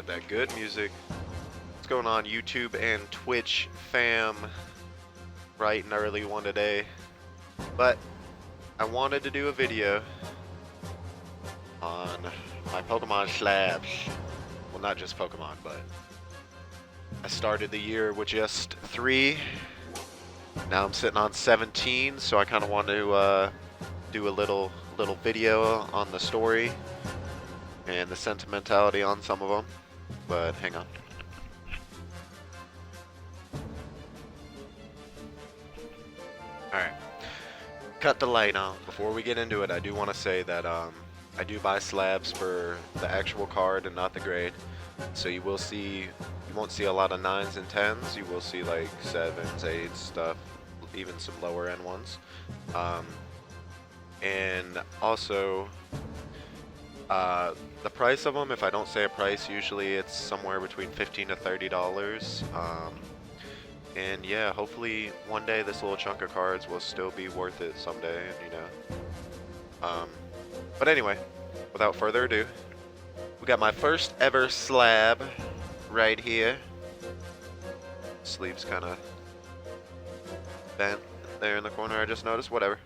Got that good music. What's going on, YouTube and Twitch fam? Bright and early one today. But I wanted to do a video on my Pokemon Slabs. Well, not just Pokemon, but I started the year with just 3. Now I'm sitting on 17, so I kind of want to do a little video on the story and the sentimentality on some of them. But hang on. Alright. Cut the light on. Before we get into it, I do want to say that I do buy slabs for the actual card and not the grade. So you won't see a lot of 9s and 10s. You will see like 7s, 8s, stuff, even some lower end ones. And also, the price of them, if I don't say a price, usually it's somewhere between $15 to $30. And yeah, hopefully one day this little chunk of cards will still be worth it someday, you know. But anyway, without further ado, we got my first ever slab right here. Sleeve's kind of bent there in the corner, I just noticed. Whatever.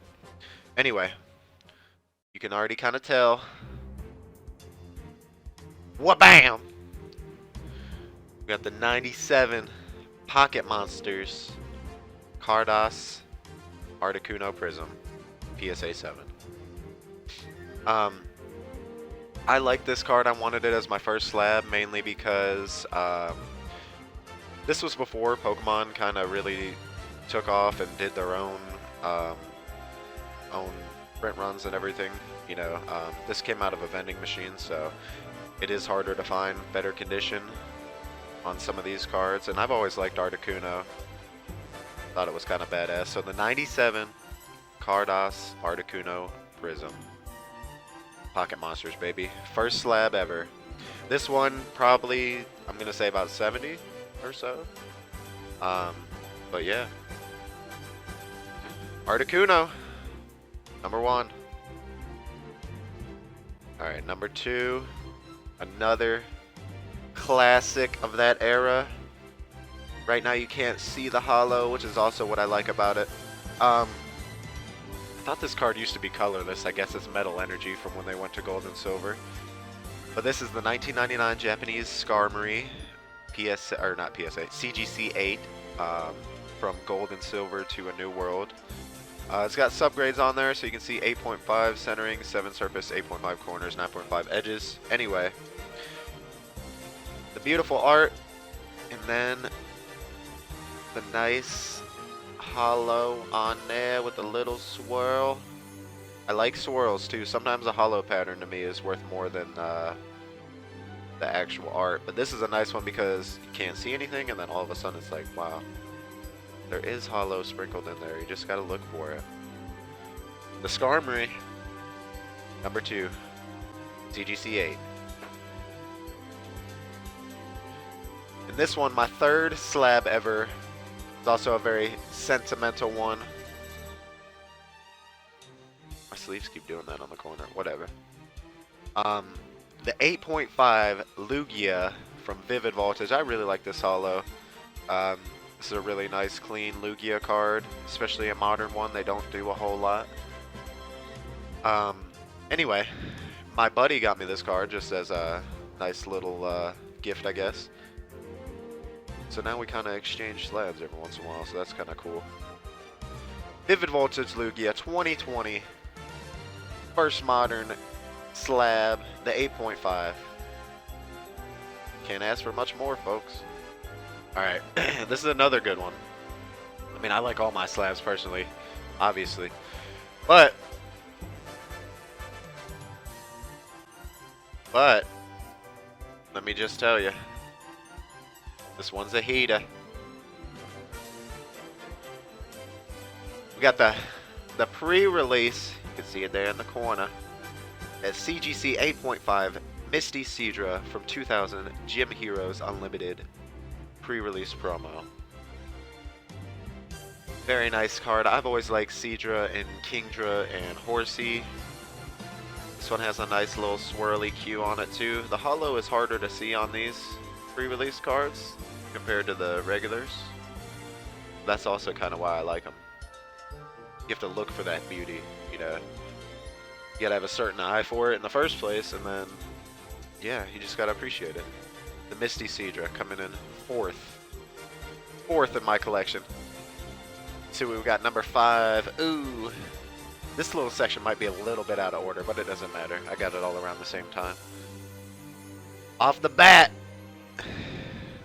Anyway, you can already kind of tell. Wha-bam! We got the 97 Pocket Monsters Cardos Articuno Prism PSA 7. I like this card. I wanted it as my first slab mainly because this was before Pokemon kind of really took off and did their own print runs and everything. You know, this came out of a vending machine, so it is harder to find better condition on some of these cards, and I've always liked Articuno. Thought it was kind of badass. So the 97 Cardos Articuno Prism Pocket Monsters, baby. First slab ever. This one probably, I'm gonna say about 70 or so. But yeah. Articuno, number 1. Alright, number 2. Another classic of that era. Right now you can't see the holo, which is also what I like about it. I thought this card used to be colorless. I guess it's metal energy from when they went to gold and silver. But this is the 1999 Japanese Skarmory CGC 8 from gold and silver to a new world. It's got subgrades on there, so you can see 8.5 centering, 7 surface, 8.5 corners, 9.5 edges. Anyway, the beautiful art, and then the nice holo on there with a little swirl. I like swirls too. Sometimes a holo pattern to me is worth more than the actual art, but this is a nice one because you can't see anything, and then all of a sudden it's like, wow, there is holo sprinkled in there. You just gotta look for it. The Skarmory, number 2, CGC 8. And this one, my 3rd slab ever. It's also a very sentimental one. My sleeves keep doing that on the corner. Whatever. The 8.5 Lugia from Vivid Voltage. I really like this holo. This is a really nice, clean Lugia card, especially a modern one. They don't do a whole lot. Anyway, my buddy got me this card just as a nice little gift, I guess. So now we kind of exchange slabs every once in a while, so that's kind of cool. Vivid Voltage Lugia 2020. First modern slab, the 8.5. Can't ask for much more, folks. Alright, this is another good one. I mean, I like all my slabs personally, obviously. But let me just tell you, this one's a heater. We got the pre-release, you can see it there in the corner, at CGC 8.5 Misty Seadra from 2000 Gym Heroes Unlimited pre-release promo. Very nice card. I've always liked Seadra and Kingdra and Horsey. This one has a nice little swirly Q on it too. The holo is harder to see on these pre-release cards compared to the regulars. That's also kind of why I like them. You have to look for that beauty, you know. You gotta have a certain eye for it in the first place, and then, yeah, you just gotta appreciate it. The Misty Seadra coming in fourth in my collection. See, we've got number 5. Ooh, this little section might be a little bit out of order, but it doesn't matter. I got it all around the same time. Off the bat,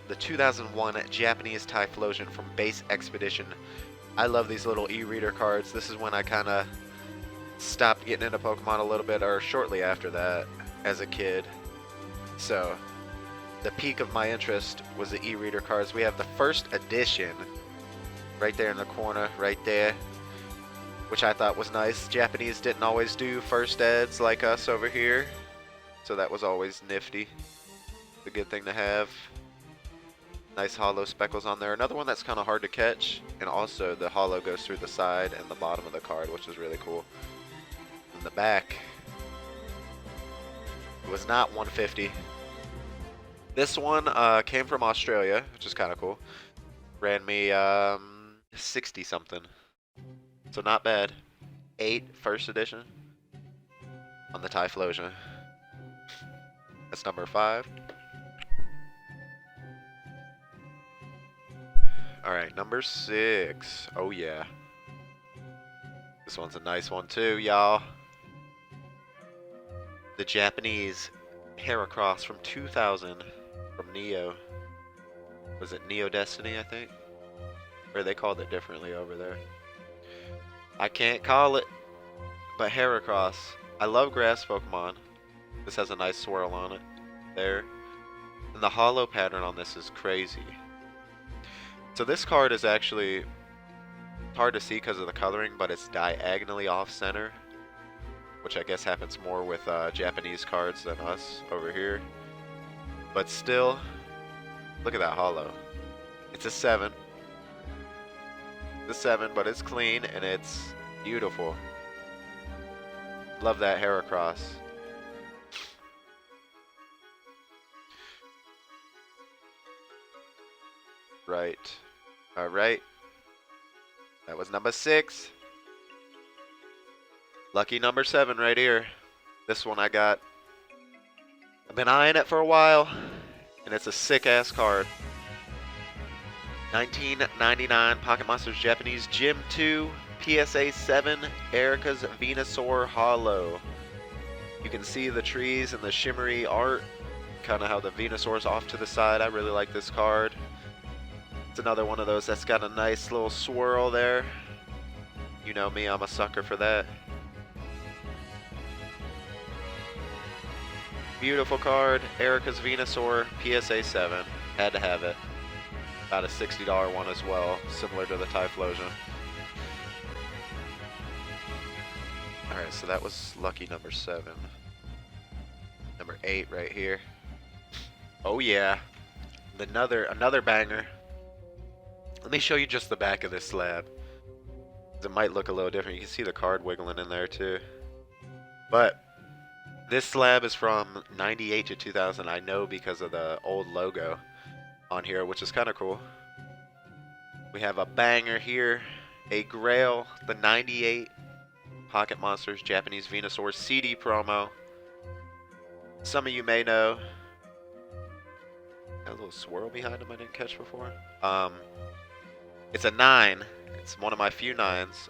the 2001 Japanese Typhlosion from Base Expedition. I love these little e-reader cards. This is when I kind of stopped getting into Pokemon a little bit, or shortly after that, as a kid. So, the peak of my interest was the e-reader cards. We have the first edition right there in the corner, right there, which I thought was nice. Japanese didn't always do first eds like us over here, so that was always nifty. It's a good thing to have. Nice holo speckles on there. Another one that's kind of hard to catch, and also the holo goes through the side and the bottom of the card, which is really cool. In the back, it was not 150. This one came from Australia, which is kind of cool. Ran me 60 something, so not bad. 8 first edition on the Typhlosion. That's number 5. Alright, number 6. Oh yeah. This one's a nice one too, y'all. The Japanese Heracross from 2000 from Neo. Was it Neo Destiny, I think? Or they called it differently over there. I can't call it, but Heracross. I love grass Pokemon. This has a nice swirl on it. There. And the holo pattern on this is crazy. So this card is actually hard to see because of the coloring, but it's diagonally off-center, which I guess happens more with Japanese cards than us over here. But still, look at that holo. It's a 7. It's a 7, but it's clean and it's beautiful. Love that Heracross. Right. Alright. That was number 6. Lucky number 7 right here. This one I've been eyeing it for a while, and it's a sick-ass card. 1999 Pocket Monsters Japanese Gym 2 PSA 7 Erica's Venusaur Holo. You can see the trees and the shimmery art, kind of how the Venusaur's off to the side. I really like this card. It's another one of those that's got a nice little swirl there. You know me, I'm a sucker for that. Beautiful card, Erica's Venusaur, PSA 7. Had to have it. About a $60 one as well, similar to the Typhlosion. Alright, so that was lucky number 7. Number 8 right here. Oh yeah. Another banger. Let me show you just the back of this slab. It might look a little different. You can see the card wiggling in there too. But this slab is from 98 to 2000. I know because of the old logo on here, which is kind of cool. We have a banger here. A Grail, the 98 Pocket Monsters Japanese Venusaur CD promo. Some of you may know. Got a little swirl behind him I didn't catch before. It's a 9. It's one of my few 9s.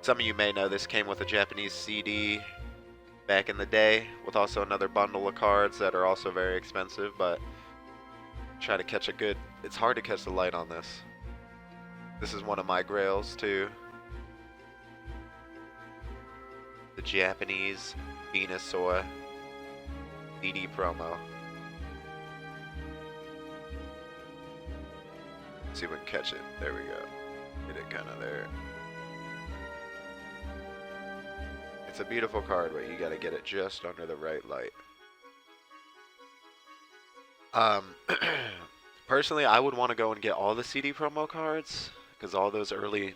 Some of you may know this came with a Japanese CD back in the day, with also another bundle of cards that are also very expensive, but try to catch a good... It's hard to catch the light on this. This is one of my grails too. The Japanese Venusaur CD promo. See if we can catch it. There we go. Get it kind of there. It's a beautiful card, but you gotta get it just under the right light. Personally, I would want to go and get all the CD promo cards, because all those early,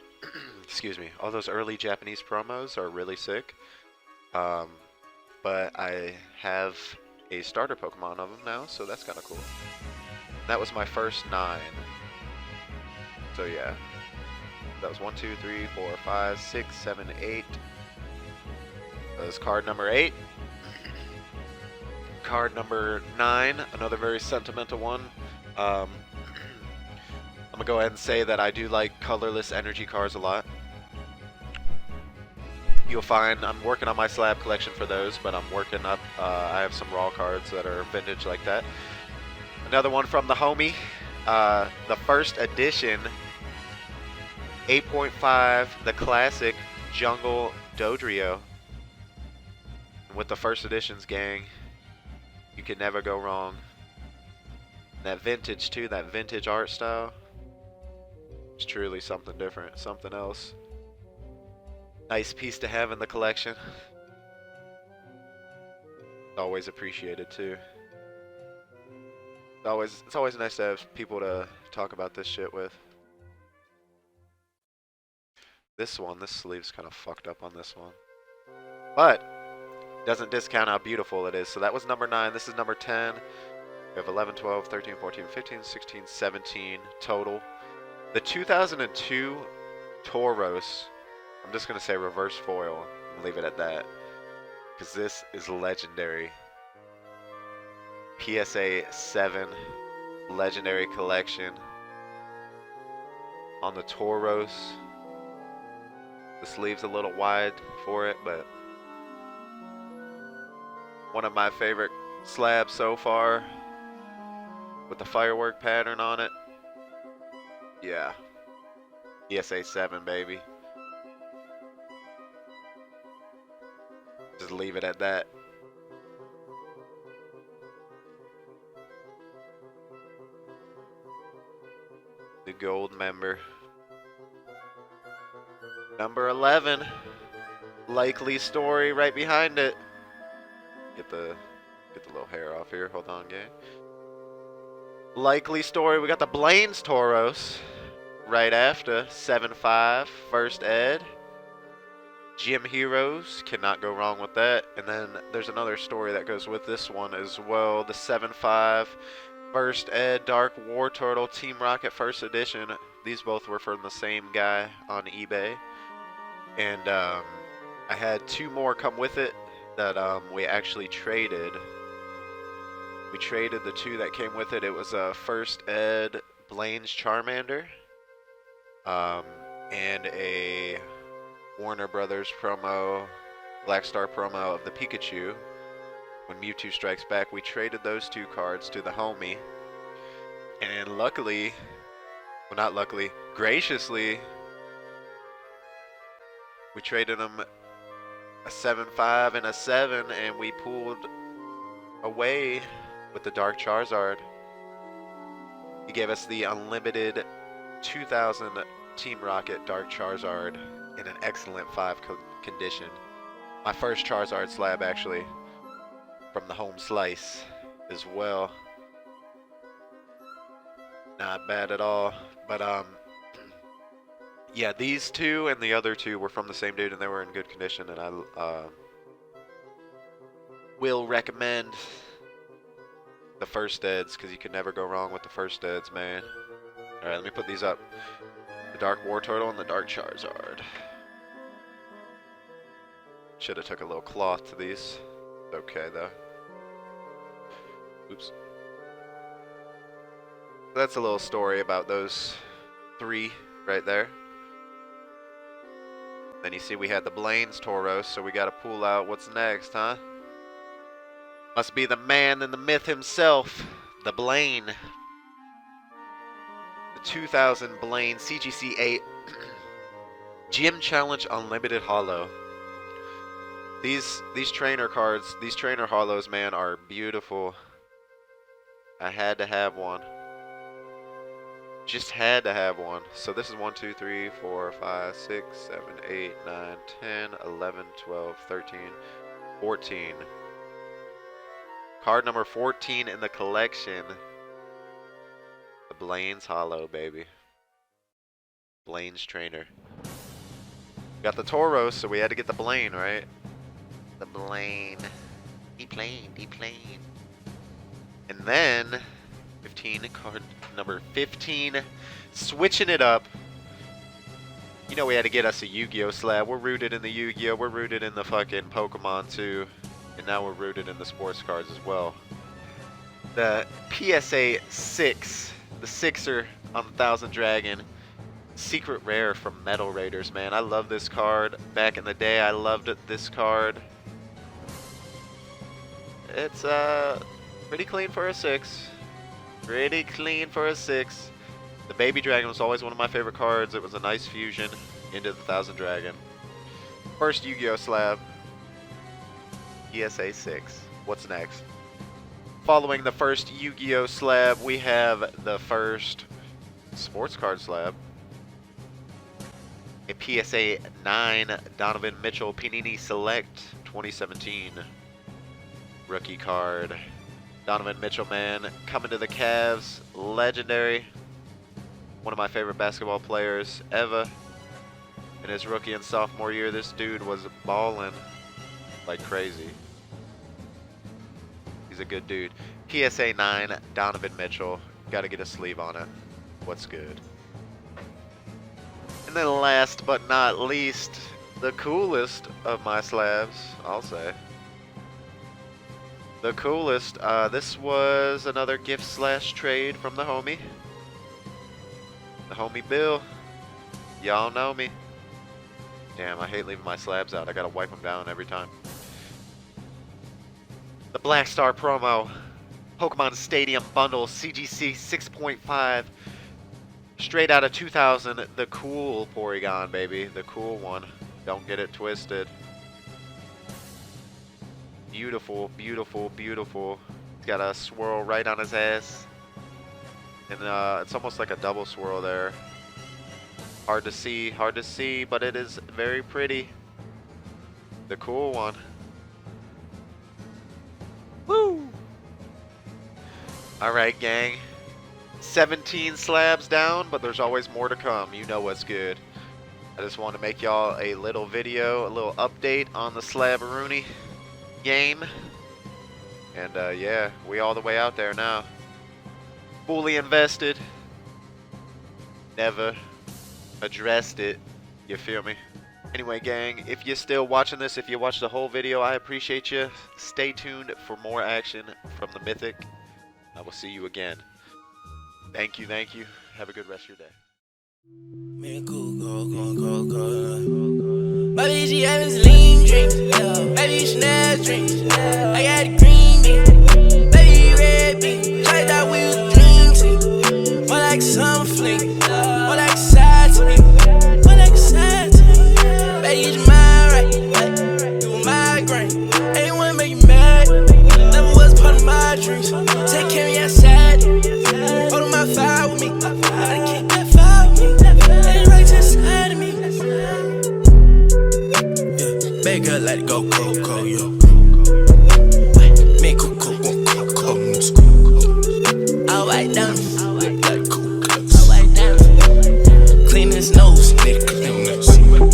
excuse me, all those early Japanese promos are really sick. but I have a starter Pokemon of him now, so that's kind of cool. That was my first 9. So yeah, that was 1, 2, 3, 4, 5, 6, 7, 8. That was card number 8. Card number 9, another very sentimental one. I'm gonna go ahead and say that I do like colorless energy cards a lot. You'll find I'm working on my slab collection for those, but I'm working up. I have some raw cards that are vintage like that. Another one from the homie, the first edition, 8.5, the classic Jungle Dodrio. With the first editions, gang, you can never go wrong. That vintage too, that vintage art style. It's truly something different, something else. Nice piece to have in the collection. Always appreciated too. It's always nice to have people to talk about this shit with. This sleeve's kind of fucked up on this one. But doesn't discount how beautiful it is. So that was number 9. This is number 10. We have 11, 12, 13, 14, 15, 16, 17 total. The 2002 Tauros, I'm just going to say reverse foil and leave it at that, because this is legendary. PSA 7 legendary collection on the Tauros. The sleeve's a little wide for it, but one of my favorite slabs so far with the firework pattern on it. Yeah. PSA 7, baby. Just leave it at that. The gold member. Number 11. Likely story right behind it. Get the little hair off here. Hold on, gang. Likely story. We got the Blaine's Tauros right after 7.5 first ed. Gym Heroes, cannot go wrong with that. And then there's another story that goes with this one as well. The 7.5 first ed Dark War Turtle Team Rocket first edition. These both were from the same guy on eBay. And I had 2 more come with it that we actually traded. We traded the 2 that came with it. It was a first ed Blaine's Charmander and a Warner Brothers promo, Black Star promo of the Pikachu. When Mewtwo Strikes Back, we traded those 2 cards to the homie. And luckily, well, not luckily, graciously, we traded them a 7.5 and a 7, and we pulled away with the Dark Charizard. He gave us the unlimited 2000 Team Rocket Dark Charizard in an excellent 5 condition. My first Charizard slab, actually, from the home slice as well. Not bad at all. But yeah, these 2 and the other 2 were from the same dude, and they were in good condition, and I will recommend the first eds, because you can never go wrong with the first eds, man. Alright, let me put these up. The Dark War Turtle and the Dark Charizard. Should have took a little cloth to these. Okay, though. Oops. That's a little story about those 3 right there. Then you see we had the Blaine's Tauros, so we gotta pull out what's next, huh? Must be the man and the myth himself, the Blaine. The 2000 Blaine CGC 8 Gym Challenge Unlimited Holo. These trainer cards, these trainer holos, man, are beautiful. I had to have one. Just had to have one. So this is 1, 2, 3, 4, 5, 6, 7, 8, 9, 10, 11, 12, 13, 14. Card number 14 in the collection. The Blaine's Holo, baby. Blaine's trainer. Got the Tauros, so we had to get the Blaine, right? The Blaine. Deplane. And then 15, card number 15, switching it up. You know we had to get us a Yu-Gi-Oh slab. We're rooted in the Yu-Gi-Oh. We're rooted in the fucking Pokemon too. And now we're rooted in the sports cards as well. The PSA 6, the Sixer on the Thousand Dragon. Secret rare from Metal Raiders, man. I love this card. Back in the day, I loved this card. It's pretty clean for a 6. Pretty clean for a 6. The Baby Dragon was always one of my favorite cards. It was a nice fusion into the Thousand Dragon. First Yu-Gi-Oh slab. PSA 6. What's next? Following the first Yu-Gi-Oh slab, we have the first sports card slab. A PSA 9 Donovan Mitchell Panini Select 2017 rookie card. Donovan Mitchell, man, coming to the Cavs, legendary. One of my favorite basketball players ever. In his rookie and sophomore year, this dude was balling like crazy. He's a good dude. PSA 9 Donovan Mitchell. Got to get a sleeve on it. What's good? And then last but not least, the coolest of my slabs, I'll say. The coolest. This was another gift/trade from the homie. The homie Bill. Y'all know me. Damn, I hate leaving my slabs out. I gotta wipe them down every time. The Black Star promo. Pokemon Stadium Bundle CGC 6.5. Straight out of 2000. The cool Porygon, baby. The cool one. Don't get it twisted. Beautiful, beautiful, beautiful. He's got a swirl right on his ass. And it's almost like a double swirl there. Hard to see, but it is very pretty. The cool one. Woo! Alright, gang. 17 slabs down, but there's always more to come. You know what's good. I just want to make y'all a little video, a little update on the Slab-a-rooney game. And yeah, we all the way out there now. Fully invested. Never addressed it. You feel me? Anyway, gang, if you're still watching this, if you watched the whole video, I appreciate you. Stay tuned for more action from the Mythiq. I will see you again. Thank you, thank you. Have a good rest of your day. Man, cool, Baby, she having lean drinks. Baby, she never drinks. I got a green bean. Baby, red bean. Tried that we was dream team. More like some fling. More like side to me. More like side to me. Baby, you mind right. You migraine. Ain't wanna make you mad. Never was part of my dreams. Take care of me outside. Hold on my fire with me. I keep that fire with me. Ain't right to the side of me. Yeah, big girl, let it go, yo. Me cool, no school. I white down, like cool clothes. I white down. Clean his nose, nigga, clean his nose.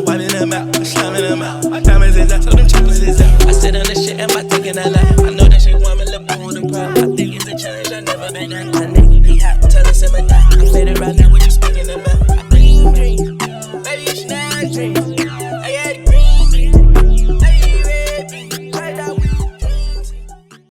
Wiping them out, slamming them out. Diamonds is out, so them choppers is out. I sit on this shit, am I thinking that